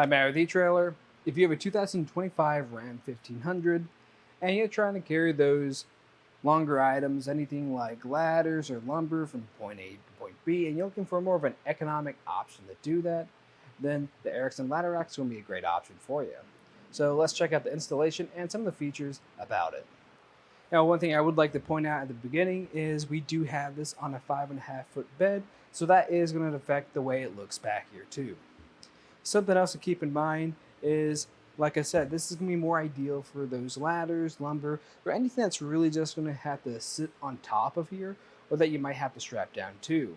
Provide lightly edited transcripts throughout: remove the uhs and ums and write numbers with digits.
Matter with etrailer, if you have a 2025 Ram 1500 and you're trying to carry those longer items, anything like ladders or lumber from point A to point B, and you're looking for more of an economic option to do that, then the Erickson Ladder Racks is going to be a great option for you. So let's check out the installation and some of the features about it. Now, one thing I would like to point out at the beginning is we do have this on a 5.5-foot bed, so that is going to affect the way it looks back here too. Something else to keep in mind is, like I said, this is going to be more ideal for those ladders, lumber, or anything that's really just going to have to sit on top of here, or that you might have to strap down too.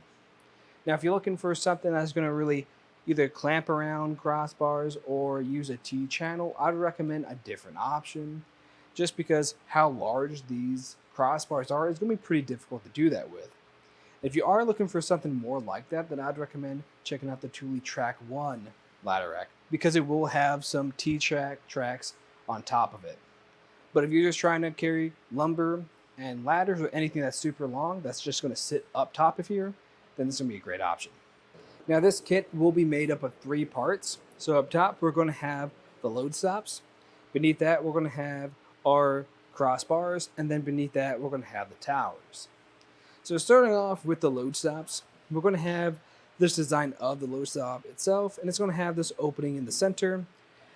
Now, if you're looking for something that's going to really either clamp around crossbars or use a T-channel, I'd recommend a different option, just because how large these crossbars are, it's going to be pretty difficult to do that with. If you are looking for something more like that, then I'd recommend checking out the Thule Track 1 ladder rack, because it will have some T-track tracks on top of it. But if you're just trying to carry lumber and ladders or anything that's super long that's just going to sit up top of here, then this is going to be a great option. Now, this kit will be made up of 3 parts. So up top, we're going to have the load stops. Beneath that, we're going to have our crossbars, and then beneath that, we're going to have the towers. So starting off with the load stops, we're going to have this design of the load stop itself, and it's going to have this opening in the center.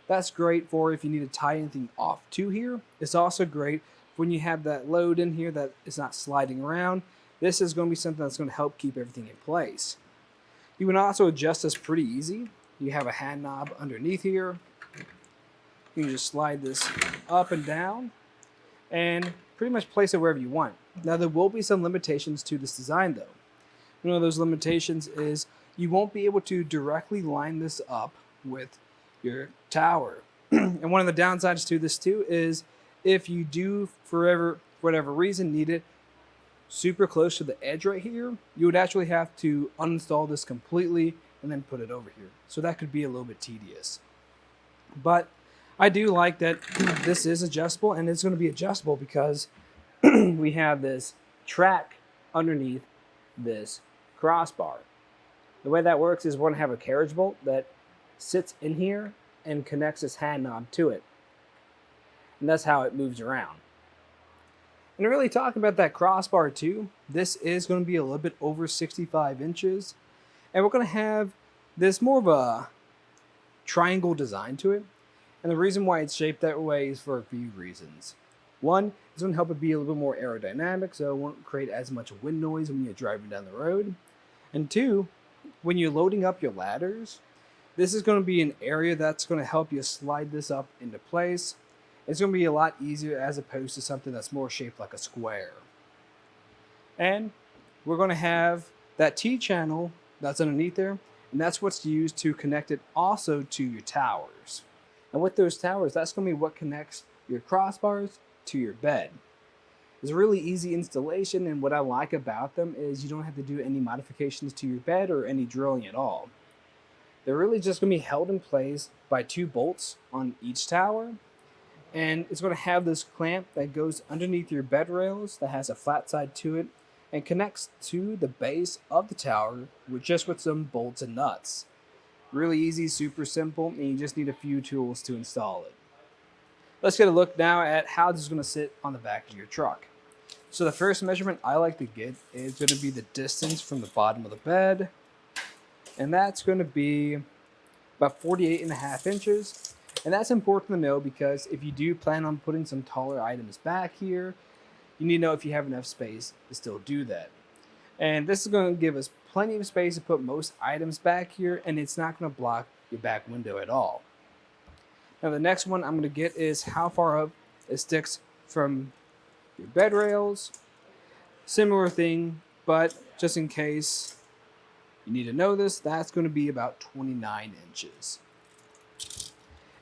That's great for if you need to tie anything off to here. It's also great when you have that load in here that is not sliding around. This is going to be something that's going to help keep everything in place. You can also adjust this pretty easy. You have a hand knob underneath here. You can just slide this up and down and pretty much place it wherever you want. Now, there will be some limitations to this design though. One of those limitations is you won't be able to directly line this up with your tower. And one of the downsides to this too is if you do, for whatever reason, need it super close to the edge right here, you would actually have to uninstall this completely and then put it over here. So that could be a little bit tedious. But I do like that this is adjustable, and it's going to be adjustable because we have this track underneath this crossbar. The way that works is we're going to have a carriage bolt that sits in here and connects this hand knob to it. And that's how it moves around. And really talking about that crossbar too, this is going to be a little bit over 65 inches. And we're going to have this more of a triangle design to it. And the reason why it's shaped that way is for a few reasons. One, it's going to help it be a little bit more aerodynamic, so it won't create as much wind noise when you're driving down the road. And two, when you're loading up your ladders, this is going to be an area that's going to help you slide this up into place. It's going to be a lot easier as opposed to something that's more shaped like a square. And we're going to have that T-channel that's underneath there, and that's what's used to connect it also to your towers. And with those towers, that's going to be what connects your crossbars to your bed. It's a really easy installation, and what I like about them is you don't have to do any modifications to your bed or any drilling at all. They're really just going to be held in place by 2 bolts on each tower, and it's going to have this clamp that goes underneath your bed rails that has a flat side to it and connects to the base of the tower with some bolts and nuts. Really easy, super simple, and you just need a few tools to install it. Let's get a look now at how this is going to sit on the back of your truck. So the first measurement I like to get is going to be the distance from the bottom of the bed. And that's going to be about 48.5 inches. And that's important to know because if you do plan on putting some taller items back here, you need to know if you have enough space to still do that. And this is going to give us plenty of space to put most items back here, and it's not going to block your back window at all. Now the next one I'm going to get is how far up it sticks from your bed rails. Similar thing, but just in case you need to know this, that's going to be about 29 inches.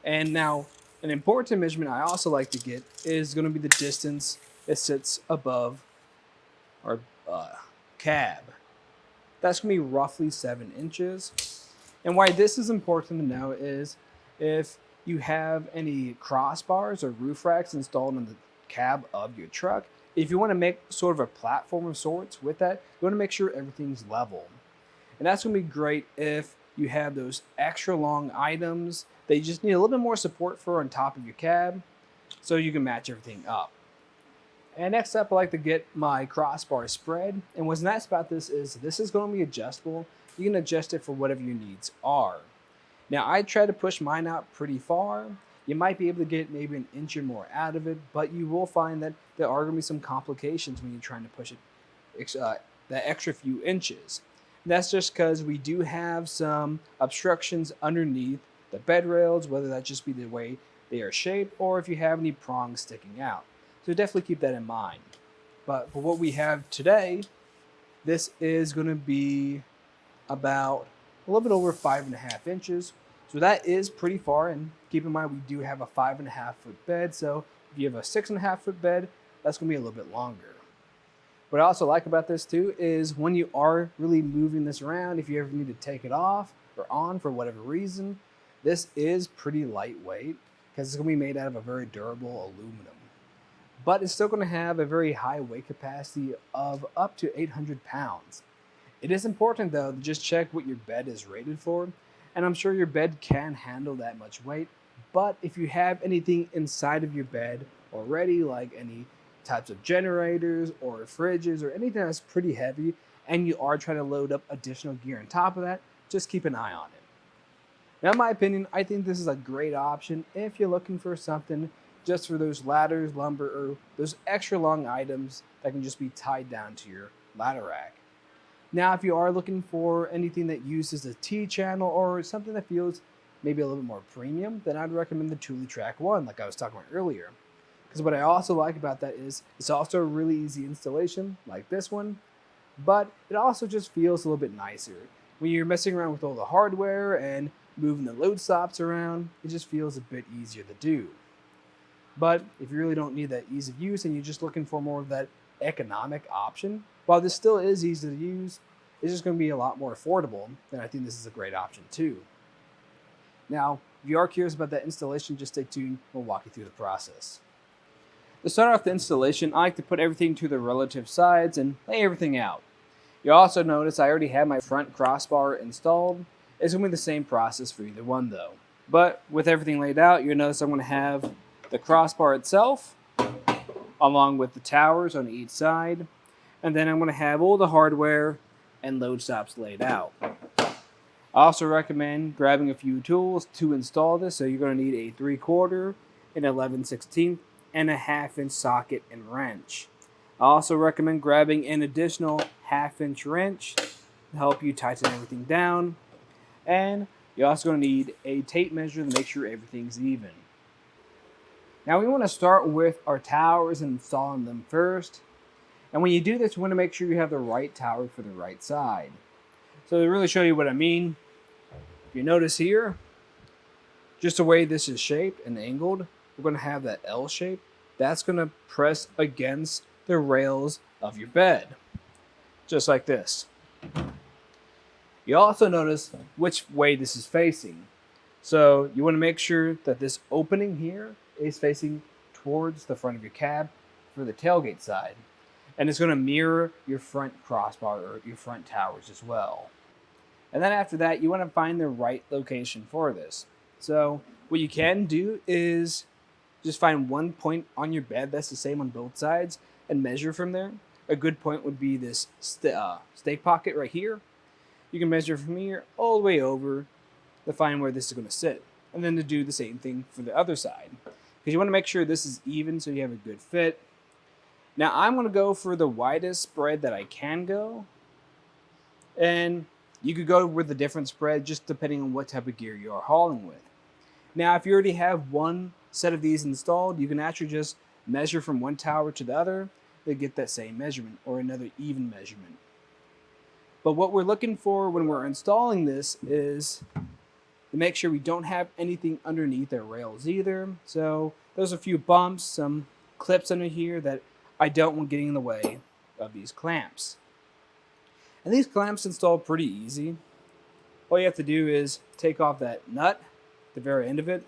And now an important measurement I also like to get is going to be the distance it sits above our cab. That's going to be roughly 7 inches. And why this is important to know is if you have any crossbars or roof racks installed in the cab of your truck, if you want to make sort of a platform of sorts with that, you want to make sure everything's level. And that's going to be great if you have those extra long items that you just need a little bit more support for on top of your cab so you can match everything up. And next up, I like to get my crossbar spread. And what's nice about this is going to be adjustable. You can adjust it for whatever your needs are. Now, I try to push mine out pretty far. You might be able to get maybe an inch or more out of it, but you will find that there are going to be some complications when you're trying to push it that extra few inches. And that's just because we do have some obstructions underneath the bed rails, whether that just be the way they are shaped or if you have any prongs sticking out. So definitely keep that in mind. But for what we have today, this is going to be about a little bit over 5.5 inches. So that is pretty far. And keep in mind, we do have a 5.5 foot bed. So if you have a 6.5 foot bed, that's going to be a little bit longer. What I also like about this too is when you are really moving this around, if you ever need to take it off or on for whatever reason, this is pretty lightweight because it's going to be made out of a very durable aluminum. But it's still going to have a very high weight capacity of up to 800 pounds. It is important though to just check what your bed is rated for, and I'm sure your bed can handle that much weight, but if you have anything inside of your bed already, like any types of generators or fridges or anything that's pretty heavy, and you are trying to load up additional gear on top of that, just keep an eye on it. Now, in my opinion, I think this is a great option if you're looking for something just for those ladders, lumber, or those extra long items that can just be tied down to your ladder rack. Now, if you are looking for anything that uses a T-channel or something that feels maybe a little bit more premium, then I'd recommend the Thule Track 1, like I was talking about earlier. Because what I also like about that is it's also a really easy installation, like this one, but it also just feels a little bit nicer. When you're messing around with all the hardware and moving the load stops around, it just feels a bit easier to do. But if you really don't need that ease of use and you're just looking for more of that economic option, while this still is easy to use, it's just going to be a lot more affordable, then I think this is a great option too. Now, if you are curious about that installation, just stay tuned. We'll walk you through the process. To start off the installation, I like to put everything to the relative sides and lay everything out. You'll also notice I already have my front crossbar installed. It's going to be the same process for either one though. But with everything laid out, you'll notice I'm going to have the crossbar itself, along with the towers on each side, and then I'm going to have all the hardware and load stops laid out. I also recommend grabbing a few tools to install this, so you're going to need a 3/4, an 11/16, and a 1/2 inch socket and wrench. I also recommend grabbing an additional 1/2 inch wrench to help you tighten everything down, and you're also going to need a tape measure to make sure everything's even. Now we want to start with our towers and installing them first. And when you do this, you want to make sure you have the right tower for the right side. So to really show you what I mean, if you notice here, just the way this is shaped and angled, we're going to have that L shape. That's going to press against the rails of your bed, just like this. You also notice which way this is facing. So you want to make sure that this opening here is facing towards the front of your cab for the tailgate side. And it's going to mirror your front crossbar or your front towers as well. And then after that, you want to find the right location for this. So what you can do is just find one point on your bed that's the same on both sides and measure from there. A good point would be this stake pocket right here. You can measure from here all the way over to find where this is going to sit. And then to do the same thing for the other side. Because you want to make sure this is even so you have a good fit. Now I'm going to go for the widest spread that I can go. And you could go with a different spread just depending on what type of gear you are hauling with. Now if you already have one set of these installed, you can actually just measure from one tower to the other to get that same measurement or another even measurement. But what we're looking for when we're installing this is to make sure we don't have anything underneath our rails either. So there's a few bumps, some clips under here that I don't want getting in the way of these clamps. And these clamps install pretty easy. All you have to do is take off that nut at the very end of it.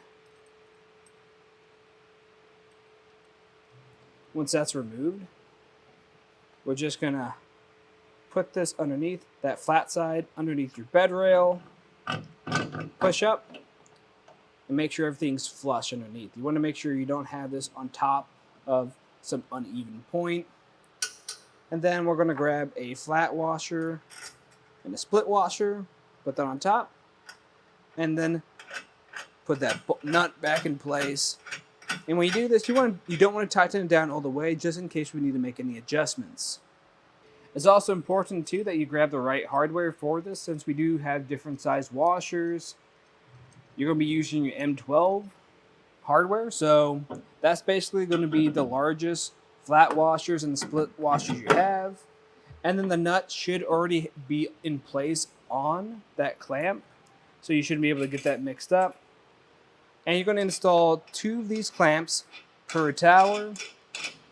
Once that's removed, we're just gonna put this underneath that flat side, underneath your bed rail, push up, and make sure everything's flush underneath. You want to make sure you don't have this on top of some uneven point. And then we're going to grab a flat washer and a split washer, put that on top, and then put that nut back in place. And when you do this, you don't want to tighten it down all the way, just in case we need to make any adjustments. It's also important too that you grab the right hardware for this, since we do have different size washers. You're going to be using your M12 hardware, so that's basically going to be the largest flat washers and split washers you have. And then the nut should already be in place on that clamp, so you shouldn't be able to get that mixed up. And you're going to install 2 of these clamps per tower.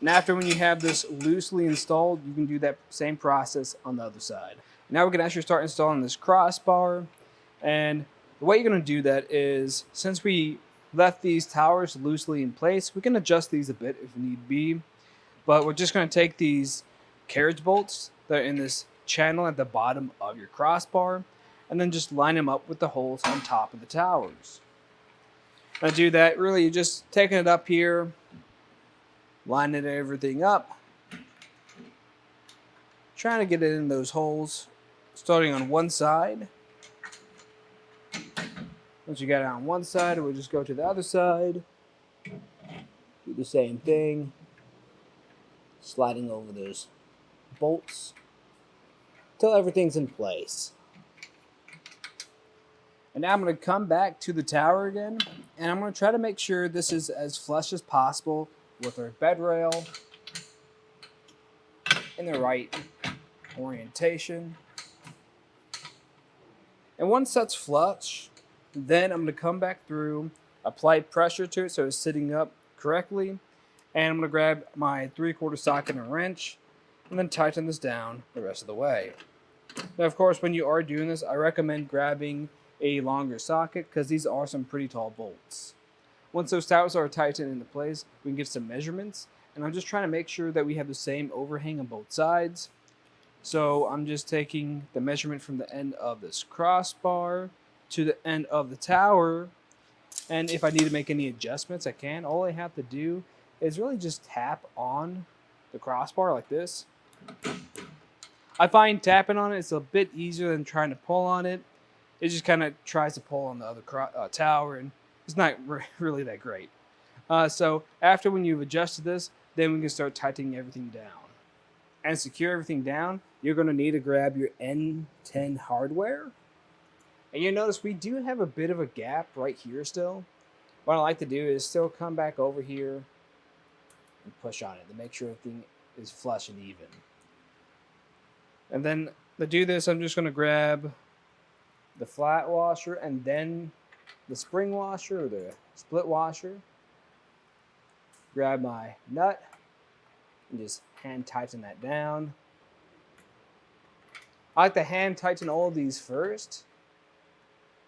And after, when you have this loosely installed, you can do that same process on the other side. Now we can actually start installing this crossbar. And the way you're going to do that is, since we left these towers loosely in place, we can adjust these a bit if need be. But we're just going to take these carriage bolts that are in this channel at the bottom of your crossbar, and then just line them up with the holes on top of the towers. To do that, really, you're just taking it up here, lining everything up, trying to get it in those holes, starting on one side. Once you got it on one side, we'll just go to the other side, do the same thing, sliding over those bolts until everything's in place. And now I'm going to come back to the tower again, and I'm going to try to make sure this is as flush as possible with our bed rail in the right orientation. And once that's flush, then I'm going to come back through, apply pressure to it so it's sitting up correctly, and I'm going to grab my 3/4 socket and a wrench, and then tighten this down the rest of the way. Now, of course, when you are doing this, I recommend grabbing a longer socket, because these are some pretty tall bolts. Once those towers are tightened into place, we can get some measurements, and I'm just trying to make sure that we have the same overhang on both sides. So I'm just taking the measurement from the end of this crossbar to the end of the tower, and if I need to make any adjustments, I can. All I have to do is really just tap on the crossbar like this. I find tapping on it is a bit easier than trying to pull on it. It just kind of tries to pull on the other tower, and it's not really that great. So after, when you've adjusted this, then we can start tightening everything down. And secure everything down, you're going to need to grab your N10 hardware. And you'll notice we do have a bit of a gap right here still. What I like to do is still come back over here and push on it to make sure everything is flush and even. And then to do this, I'm just going to grab the flat washer and then the spring washer or the split washer. Grab my nut and just hand tighten that down. I like to hand tighten all of these first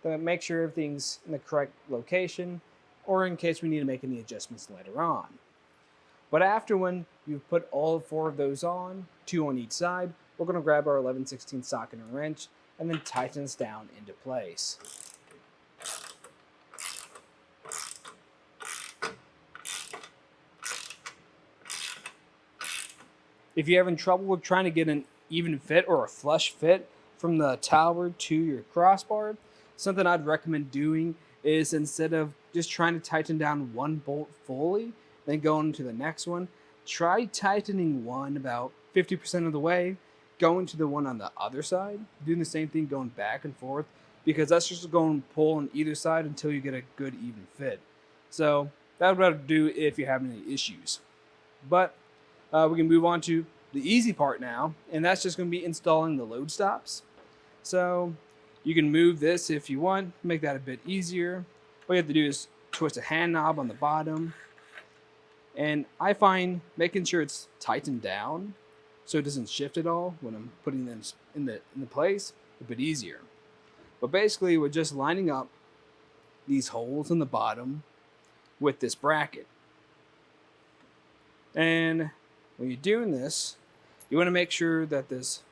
to make sure everything's in the correct location, or in case we need to make any adjustments later on. But after, when you've put all 4 of those on, 2 on each side, we're going to grab our 11/16 socket and wrench and then tighten this down into place. If you're having trouble with trying to get an even fit or a flush fit from the tower to your crossbar, something I'd recommend doing is, instead of just trying to tighten down one bolt fully, then going to the next one, try tightening one about 50% of the way, going to the one on the other side, doing the same thing, going back and forth, because that's just going to pull on either side until you get a good even fit. So that would do if you're having any issues. But we can move on to the easy part now, and that's just going to be installing the load stops. So you can move this if you want, make that a bit easier. All you have to do is twist a hand knob on the bottom, and I find making sure it's tightened down so it doesn't shift at all when I'm putting them in the place a bit easier. But basically, we're just lining up these holes in the bottom with this bracket. And when you're doing this, you want to make sure that this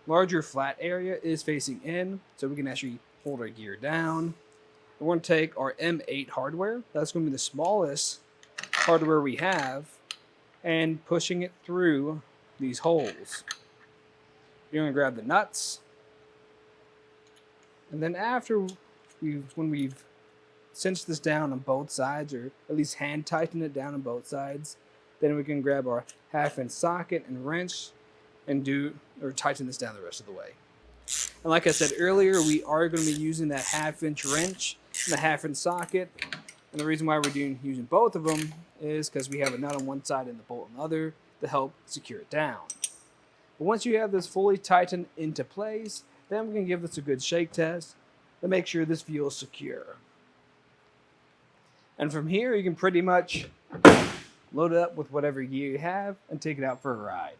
larger flat area is facing in, so we can actually hold our gear down. We're going to take our M8 hardware. That's going to be the smallest hardware we have, and pushing it through these holes. You're going to grab the nuts, and then after when we've cinched this down on both sides, or at least hand tighten it down on both sides, then we can grab our 1/2-inch socket and wrench and tighten this down the rest of the way. And like I said earlier, we are going to be using that 1/2-inch wrench and the 1/2-inch socket. And the reason why we're using both of them is because we have a nut on one side and the bolt on the other to help secure it down. But once you have this fully tightened into place, then we can give this a good shake test to make sure this feels secure. And from here, you can pretty much load it up with whatever gear you have and take it out for a ride.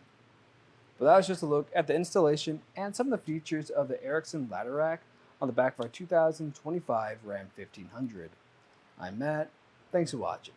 But that was just a look at the installation and some of the features of the Erickson Ladder Rack on the back of our 2025 Ram 1500. I'm Matt. Thanks for watching.